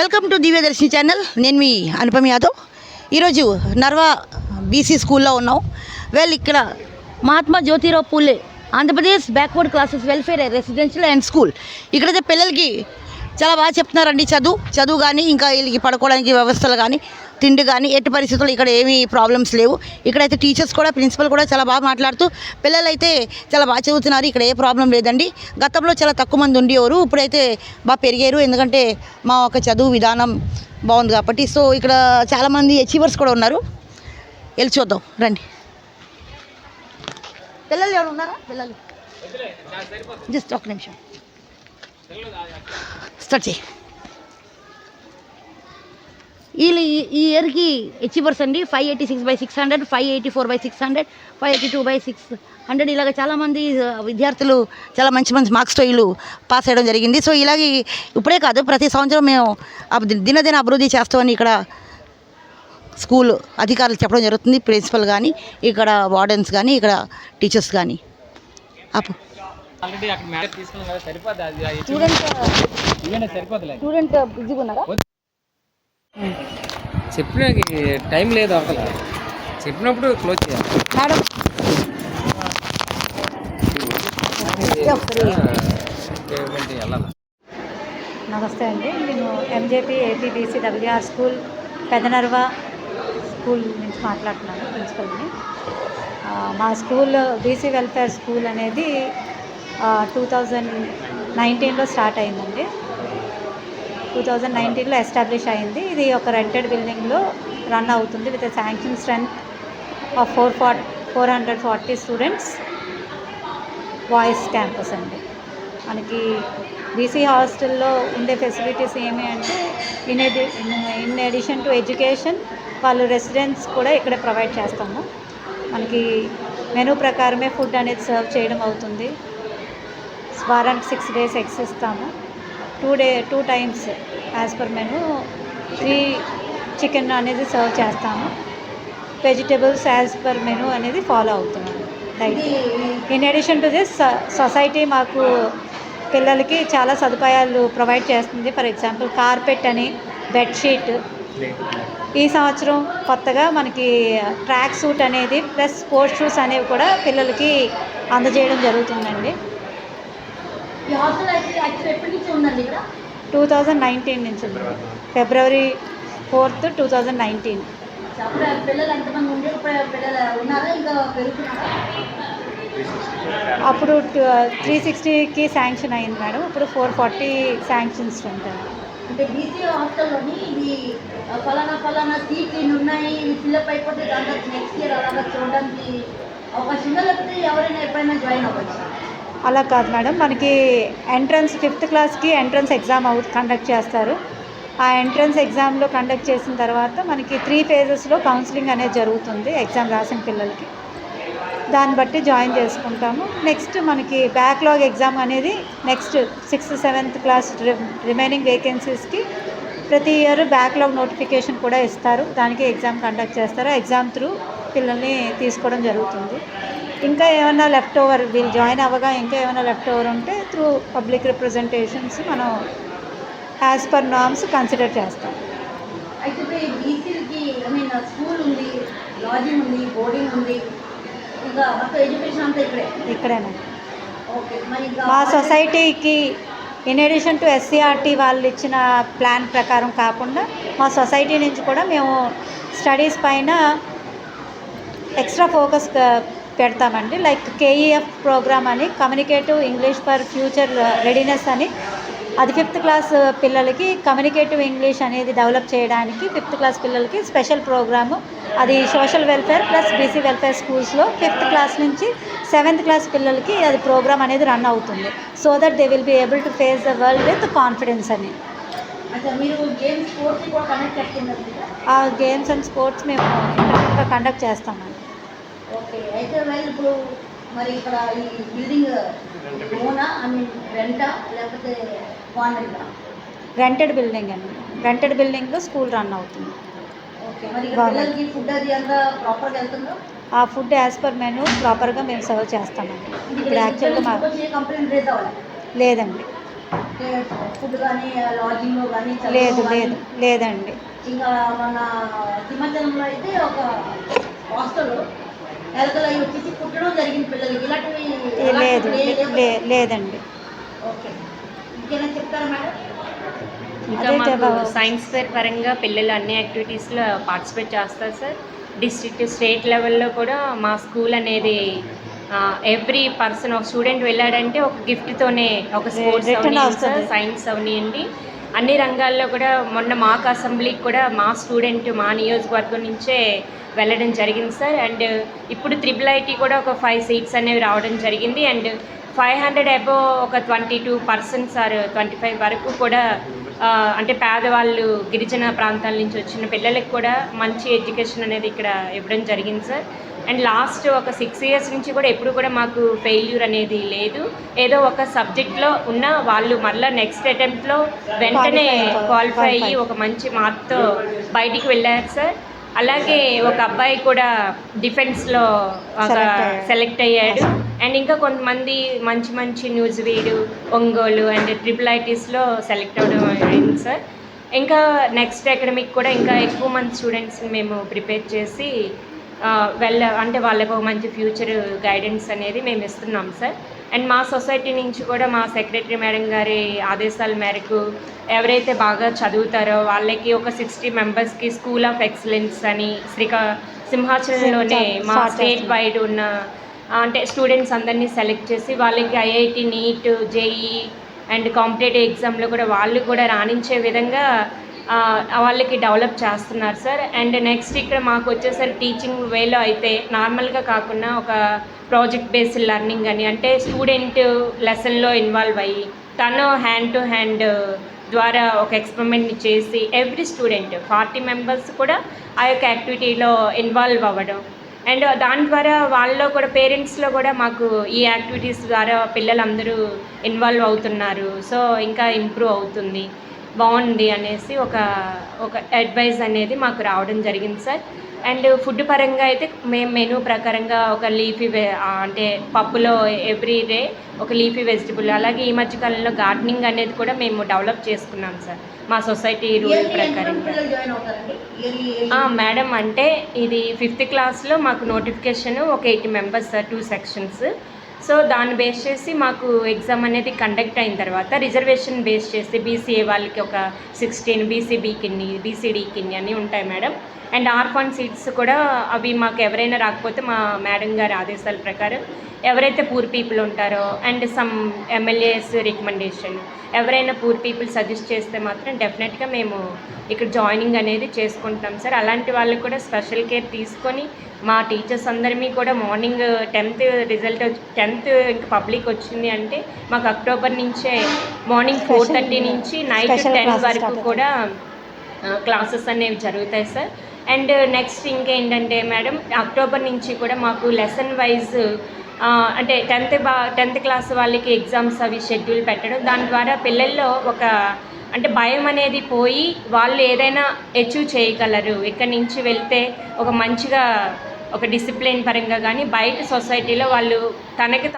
Welcome to Divyadarshini channel. నేను మీ అనుపమ యాదవ్. ఈరోజు Narva BC స్కూల్లో ఉన్నాం. ఇక్కడ Mahatma Jyotirao Phule Andhra Pradesh backward classes welfare residential and school. ఇక్కడైతే పిల్లలకి చాలా బాగా చెప్తున్నారండి. చదువు కానీ ఇంకా వీళ్ళకి పడుకోవడానికి వ్యవస్థలు కానీ తిండి కానీ ఎట్టి పరిస్థితుల్లో ఇక్కడ ఏమీ ప్రాబ్లమ్స్ లేవు. ఇక్కడైతే టీచర్స్ కూడా ప్రిన్సిపల్ కూడా చాలా బాగా మాట్లాడుతూ పిల్లలైతే చాలా బాగా చదువుతున్నారు. ఇక్కడ ఏ ప్రాబ్లం లేదండి. గతంలో చాలా తక్కువ మంది ఉండేవారు, ఇప్పుడైతే బాగా పెరిగారు. ఎందుకంటే మా ఒక చదువు విధానం బాగుంది కాబట్టి. సో ఇక్కడ చాలామంది అచీవర్స్ కూడా ఉన్నారు. వెళ్ళి చూద్దాం రండి. పిల్లలు ఎవరు ఉన్నారా? పిల్లలు జస్ట్ ఒక నిమిషం స్టార్ట్ చేయి. వీళ్ళు ఈ ఇయర్కి అచీవర్స్ అండి 586/600, 584/600, 582/600 ఇలాగ చాలామంది విద్యార్థులు చాలా మంచి మార్క్స్తో వీళ్ళు పాస్ అయ్యడం జరిగింది. సో ఇలాగే ఇప్పుడే కాదు, ప్రతి సంవత్సరం మేము దినదిన అభివృద్ధి చేస్తామని ఇక్కడ స్కూల్ అధికారులు చెప్పడం జరుగుతుంది. ప్రిన్సిపల్ కానీ, ఇక్కడ వార్డెన్స్ కానీ, ఇక్కడ టీచర్స్ కానీ. స్టూడెంట్ బిజీగా ఉన్నారా? చెప్పిన టైం లేదు, అసలు చెప్పినప్పుడు క్లోజ్ చేయాలి మేడం. నమస్తే అండి, నేను MJP APBC WR school Pedanarva school నుంచి మాట్లాడుతున్నాను, ప్రిన్సిపల్ని. మా స్కూల్ బీసీ వెల్ఫేర్ స్కూల్ అనేది 2019లో స్టార్ట్ అయిందండి. 2019లో ఎస్టాబ్లిష్ అయింది. ఇది ఒక రెంటెడ్ బిల్డింగ్లో రన్ అవుతుంది with sanction strength of 440 students. Boys campus అండి. మనకి బీసీ హాస్టల్లో ఉండే ఫెసిలిటీస్ ఏమి అంటే ఇన్ అడిషన్ టు ఎడ్యుకేషన్ వాళ్ళు రెసిడెంట్స్ కూడా ఇక్కడే ప్రొవైడ్ చేస్తాము. మనకి మెనూ ప్రకారమే ఫుడ్ అనేది సర్వ్ చేయడం అవుతుంది. వారానికి 6 days ఎగ్స్ ఇస్తాము. 2 times as per menu 3 chicken అనేది సర్వ్ చేస్తాము. వెజిటేబుల్స్ యాజ్ పర్ మెనూ అనేది ఫాలో అవుతున్నాము diet. In addition to this society మాకు పిల్లలకి చాలా సదుపాయాలు ప్రొవైడ్ చేస్తుంది. ఫర్ ఎగ్జాంపుల్ కార్పెట్ అని, బెడ్షీట్. ఈ సంవత్సరం కొత్తగా మనకి ట్రాక్ సూట్ అనేది ప్లస్ స్పోర్ట్స్ షూస్ అనేవి కూడా పిల్లలకి అందజేయడం జరుగుతుందండి. 2019 నుంచి ఉంది, February 4th, 2019. అప్పుడు 360కి శాంక్షన్ అయింది మేడం. ఇప్పుడు 440 శాంక్షన్స్ ఉంటాయి. అంటే బీసీ హాస్టల్లోని ఇది ఫలానా సీట్లు ఇన్ని ఉన్నాయి, ఇవి ఫిల్అప్ అయిపోతే దాంట్లో నెక్స్ట్ ఇయర్ అలాగా చూడడానికి అవకాశం ఉందా, లేకపోతే ఎవరైనా ఎప్పుడైనా జాయిన్ అవ్వచ్చు? అలా కాదు మేడం, మనకి ఎంట్రన్స్ 5th క్లాస్కి ఎంట్రన్స్ ఎగ్జామ్ కండక్ట్ చేస్తారు. ఆ ఎంట్రన్స్ ఎగ్జామ్లో కండక్ట్ చేసిన తర్వాత మనకి 3 phases కౌన్సిలింగ్ అనేది జరుగుతుంది ఎగ్జామ్ రాసిన పిల్లలకి. దాన్ని బట్టి జాయిన్ చేసుకుంటాము. నెక్స్ట్ మనకి బ్యాక్లాగ్ ఎగ్జామ్ అనేది next 6th, 7th class remaining వేకెన్సీస్కి ప్రతి ఇయర్ బ్యాక్లాగ్ నోటిఫికేషన్ కూడా ఇస్తారు. దానికి ఎగ్జామ్ కండక్ట్ చేస్తారు. ఎగ్జామ్ త్రూ పిల్లల్ని తీసుకోవడం జరుగుతుంది. ఇంకా ఏమైనా లెఫ్ట్ ఓవర్ వీళ్ళు జాయిన్ అవ్వగా ఇంకా ఏమైనా లెఫ్ట్ ఓవర్ ఉంటే త్రూ పబ్లిక్ రిప్రజెంటేషన్స్ మనం యాజ్ పర్ నార్మ్స్ కన్సిడర్ చేస్తాం. అయితే బీసీలకి స్కూల్ ఉంది, లాడ్జింగ్ ఉంది, బోర్డింగ్ ఉంది, ఇంకా మొత్తం ఎడ్యుకేషన్ అంతా ఇక్కడేనా? ఓకే. మా సొసైటీకి ఇన్ అడిషన్ టు SCRT వాళ్ళు ఇచ్చిన ప్లాన్ ప్రకారం కాకుండా మా సొసైటీ నుంచి కూడా మేము స్టడీస్ పైన ఎక్స్ట్రా ఫోకస్ పెడతామండి. లైక్ KEF ప్రోగ్రామ్ అని, communicative English for future readiness అని, అది 5th క్లాస్ పిల్లలకి కమ్యూనికేటివ్ ఇంగ్లీష్ అనేది డెవలప్ చేయడానికి 5th క్లాస్ పిల్లలకి స్పెషల్ ప్రోగ్రాము. అది social welfare plus BC welfare స్కూల్స్లో 5th క్లాస్ నుంచి 7th క్లాస్ పిల్లలకి అది ప్రోగ్రామ్ అనేది రన్ అవుతుంది. So that they will be able to face the world with confidence అని. ఆ గేమ్స్ అండ్ స్పోర్ట్స్ మేము ఇంటర్నెట్గా కండక్ట్ చేస్తామండి. ఓకే. అయితే ఇప్పుడు మరి ఇక్కడ ఈ బిల్డింగ్ ఓనా రెంటా లేకపోతే ఓనర్గా? రెంటెడ్ బిల్డింగ్ అండి. రెంటెడ్ బిల్డింగ్లో స్కూల్ రన్ అవుతుంది. ఓకే. మరి పిల్లలకి ఫుడ్ అది అంతా ప్రాపర్గా వెళ్తుందో? ఆ ఫుడ్ యాజ్ పర్ మెనూ ప్రాపర్గా మేము సర్వ్ చేస్తామండి. ఇప్పుడు యాక్చువల్గా కంప్లైంట్ రేజ్ అవ్వాలి లేదండి. ఫుడ్ కానీ లాడ్జింగ్లో కానీ లేదండి. ఇంకా మన హిమాచలంలో అయితే ఒక హాస్టల్ ఎలకలు అవి వచ్చేసి పుట్టడం జరిగింది పిల్లలకి. ఇలాంటివి లేదండి. ఓకే, ఇంకేమైనా చెప్తారా మేడం? ఇంకా మాకు సైన్స్ ఫేర్ పరంగా పిల్లలు అన్ని యాక్టివిటీస్లో పార్టిసిపేట్ చేస్తారు సార్. డిస్ట్రిక్ట్ స్టేట్ లెవెల్లో కూడా మా స్కూల్ అనేది ఎవ్రీ పర్సన్ ఒక స్టూడెంట్ వెళ్ళాడంటే ఒక గిఫ్ట్తోనే, ఒక స్పోర్ట్స్ అవనియండి సార్, సైన్స్ అవనియండి, అన్ని రంగాల్లో కూడా. మొన్న మాక్ అసెంబ్లీకి కూడా మా స్టూడెంట్ మా నియోజకవర్గం నుంచే వెళ్ళడం జరిగింది సార్. అండ్ ఇప్పుడు IIIT కూడా ఒక 5 సీట్స్ అనేవి రావడం జరిగింది. అండ్ 500 అబోవ్ ఒక 22% ఆర్ 25 వరకు కూడా అంటే పేదవాళ్ళు, గిరిజన ప్రాంతాల నుంచి వచ్చిన పిల్లలకు కూడా మంచి ఎడ్యుకేషన్ అనేది ఇక్కడ ఇవ్వడం జరిగింది సార్. అండ్ లాస్ట్ ఒక 6 ఇయర్స్ నుంచి కూడా ఎప్పుడు కూడా మాకు ఫెయిల్యూర్ అనేది లేదు. ఏదో ఒక సబ్జెక్ట్లో ఉన్న వాళ్ళు మళ్ళీ నెక్స్ట్ అటెంప్ట్లో వెంటనే క్వాలిఫై అయ్యి ఒక మంచి మార్క్తో బయటికి వెళ్ళారు సార్. అలాగే ఒక అబ్బాయి కూడా డిఫెన్స్లో సెలెక్ట్ అయ్యాడు. అండ్ ఇంకా కొంతమంది మంచి న్యూజివీడు, ఒంగోలు అండ్ IIITస్లో సెలెక్ట్ అవ్వడం అయింది సార్. ఇంకా నెక్స్ట్ అకాడమిక్ కూడా ఇంకా ఎక్కువ మంది స్టూడెంట్స్ని మేము ప్రిపేర్ చేసి అంటే వాళ్ళకు ఒక మంచి ఫ్యూచర్ గైడెన్స్ అనేది మేము ఇస్తున్నాం సార్. అండ్ మా సొసైటీ నుంచి కూడా మా సెక్రటరీ మేడం గారి ఆదేశాల మేరకు ఎవరైతే బాగా చదువుతారో వాళ్ళకి ఒక 60 మెంబర్స్కి స్కూల్ ఆఫ్ ఎక్సలెన్స్ అని సింహాచలంలోనే మా స్టేట్ వైడ్ ఉన్న అంటే స్టూడెంట్స్ అందరినీ సెలెక్ట్ చేసి వాళ్ళకి IIT, NEET, JEE and competitive ఎగ్జామ్లో కూడా వాళ్ళు కూడా రాణించే విధంగా వాళ్ళకి డెవలప్ చేస్తున్నారు సార్. అండ్ నెక్స్ట్ ఇక్కడ మాకు వచ్చేసరికి టీచింగ్ వేలో అయితే నార్మల్గా కాకుండా ఒక ప్రాజెక్ట్ బేస్డ్ లెర్నింగ్ అని, అంటే స్టూడెంట్ లెసన్లో ఇన్వాల్వ్ అయ్యి తను హ్యాండ్ టు హ్యాండ్ ద్వారా ఒక ఎక్స్పెరిమెంట్ని చేసి ఎవ్రీ స్టూడెంట్ 40 మెంబర్స్ కూడా ఆ యొక్క యాక్టివిటీలో ఇన్వాల్వ్ అవ్వడం. అండ్ దాని ద్వారా వాళ్ళలో కూడా పేరెంట్స్లో కూడా మాకు ఈ యాక్టివిటీస్ ద్వారా పిల్లలందరూ ఇన్వాల్వ్ అవుతున్నారు, సో ఇంకా ఇంప్రూవ్ అవుతుంది, బాగుంది అనేసి ఒక అడ్వైస్ అనేది మాకు రావడం జరిగింది సార్. అండ్ ఫుడ్ పరంగా అయితే మేము మెనూ ప్రకారంగా ఒక లీఫీ అంటే పప్పులో ఎవ్రీ డే ఒక లీఫీ వెజిటబుల్, అలాగే ఈ మధ్యకాలంలో గార్డెనింగ్ అనేది కూడా మేము డెవలప్ చేసుకున్నాం సార్ మా సొసైటీ రూల్ ప్రకారంగా. మేడం అంటే ఇది 5th క్లాస్లో మాకు నోటిఫికేషన్ ఒక 80 మెంబర్స్ సార్, 2 సెక్షన్స్. సో దాన్ని బేస్ చేసి మాకు ఎగ్జామ్ అనేది కండక్ట్ అయిన తర్వాత రిజర్వేషన్ బేస్ చేసి BCA వాళ్ళకి ఒక 16, BCB కిన్ని, BCD కిన్ని అన్నీ ఉంటాయి మేడం. అండ్ ఆర్ఫాన్ సీట్స్ కూడా అవి మాకు ఎవరైనా రాకపోతే మా మేడం గారి ఆదేశాల ప్రకారం ఎవరైతే పూర్ పీపుల్ ఉంటారో అండ్ సమ్ MLAs రికమెండేషన్ ఎవరైనా పూర్ పీపుల్ సజెస్ట్ చేస్తే మాత్రం డెఫినెట్గా మేము ఇక్కడ జాయినింగ్ అనేది చేసుకుంటాం సార్. అలాంటి వాళ్ళకి కూడా స్పెషల్ కేర్ తీసుకొని మా టీచర్స్ అందరినీ కూడా మార్నింగ్ 10th రిజల్ట్ 10th ఇంకా పబ్లిక్ వచ్చింది అంటే మాకు అక్టోబర్ నుంచే మార్నింగ్ 4:30 నుంచి నైట్ 10 వరకు కూడా క్లాసెస్ అనేవి జరుగుతాయి సార్. అండ్ నెక్స్ట్ ఇంకేంటంటే మేడం అక్టోబర్ నుంచి కూడా మాకు లెసన్ వైజ్ అంటే 10th క్లాస్ వాళ్ళకి ఎగ్జామ్స్ అవి షెడ్యూల్ పెట్టడం, దాని ద్వారా పిల్లల్లో ఒక అంటే భయం అనేది పోయి వాళ్ళు ఏదైనా అచీవ్ చేయగలరు, ఇక్కడి నుంచి వెళ్తే ఒక మంచిగా ఒక డిసిప్లిన్ పరంగా కానీ బయట సొసైటీలో వాళ్ళు తనకి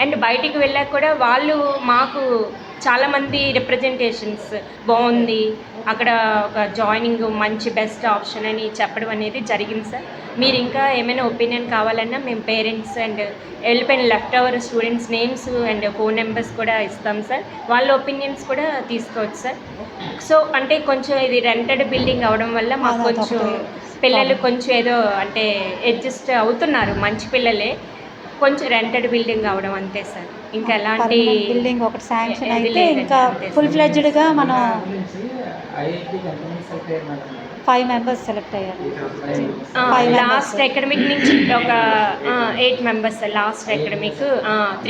అండ్ బయటికి వెళ్ళాక కూడా వాళ్ళు మాకు చాలామంది రిప్రజెంటేషన్స్ బాగుంది, అక్కడ ఒక జాయినింగ్ మంచి బెస్ట్ ఆప్షన్ అని చెప్పడం అనేది జరిగింది సార్. మీరు ఇంకా ఏమైనా ఒపీనియన్ కావాలన్నా మేము పేరెంట్స్ అండ్ వెళ్ళిపోయిన left over students names and phone numbers కూడా ఇస్తాం సార్, వాళ్ళ ఒపీనియన్స్ కూడా తీసుకోవచ్చు సార్. సో అంటే కొంచెం ఇది రెంటెడ్ బిల్డింగ్ అవడం వల్ల మాకు కొంచెం పిల్లలు కొంచెం ఏదో అంటే అడ్జస్ట్ అవుతున్నారు, మంచి పిల్లలే, కొంచెం రెంటెడ్ బిల్డింగ్ అవడం అంతే సార్. ఇంకా ఎలాంటి బిల్డింగ్ ఒకటి శాంక్షన్ అయితే ఇంకా ఫుల్ ఫ్లెడ్జ్డ్గా మనం 5 మెంబర్స్ సెలెక్ట్ అయ్యారు. లాస్ట్ అకాడమిక్ నుంచి ఒక 8 members sir. Last academic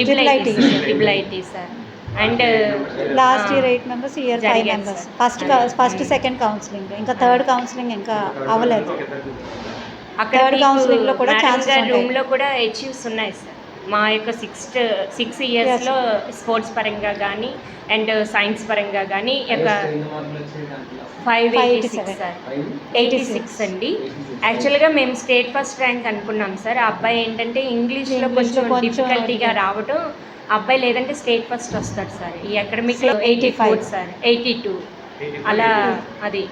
IIIT sir. And last year 8 members, year 5 members. First second counselling, ఇంకా థర్డ్ కౌన్సిలింగ్ ఇంకా అవ్వలేదు. అక్కడ కౌన్సిలింగ్లో కూడా రూమ్లో కూడా అచీవ్స్ ఉన్నాయి సార్. మా యొక్క 6 ఇయర్స్లో స్పోర్ట్స్ పరంగా కానీ అండ్ సైన్స్ పరంగా కానీ ఒక 586 సార్, 86 అండి. యాక్చువల్గా మేము స్టేట్ ఫస్ట్ ర్యాంక్ అనుకున్నాం సార్. ఆ అబ్బాయి ఏంటంటే ఇంగ్లీష్లో కొంచెం డిఫికల్టీగా రావడం అబ్బాయి లేదంటే స్టేట్ ఫస్ట్ వస్తాడు సార్. ఈ అకాడమిక్లో 85 84 సార్, 82 అలా. అది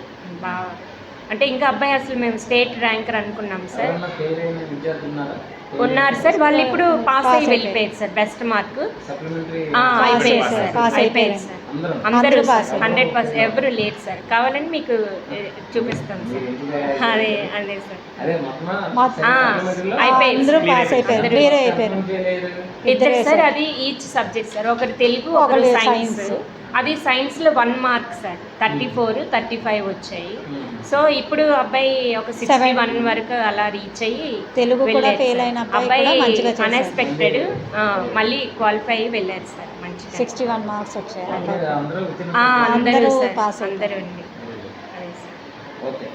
బాగా అంటే ఇంకా అబ్బాయి అసలు మేము స్టేట్ ర్యాంకర్ అనుకున్నాం సార్. ఉన్నారు సార్, వాళ్ళు ఇప్పుడు పాస్ అయ్యి వెళ్ళిపోయారు సార్. బెస్ట్ మార్క్ అయిపోయింది సార్, అయిపోయింది సార్. అందరూ 100% ఎవరు లేరు సార్. కావాలని మీకు చూపిస్తాం సార్. అదే అదే సార్, అందరూ పాస్ అయిపోయారు, వేరే అయిపోయారు. ఇద్దరు సార్. అది ఈచ్ సబ్జెక్ట్ సార్, ఒకరు తెలుగు ఒకరు సైన్స్. అది సైన్స్లో 1 మార్క్ సార్, 34, 35 వచ్చాయి. సో ఇప్పుడు అబ్బాయి ఒక 61 వరకు అలా రీచ్ అయ్యి తెలుగు కూడా ఫెయిల్ అయిన అబ్బాయి అన్ఎక్స్పెక్టెడ్ మళ్ళీ క్వాలిఫై అయ్యి వెళ్ళారు సార్. మంచిగా 61 మార్క్స్ వచ్చాయి. అందరూ పాస్ అందరూ అండి. అదే సార్. ఓకే.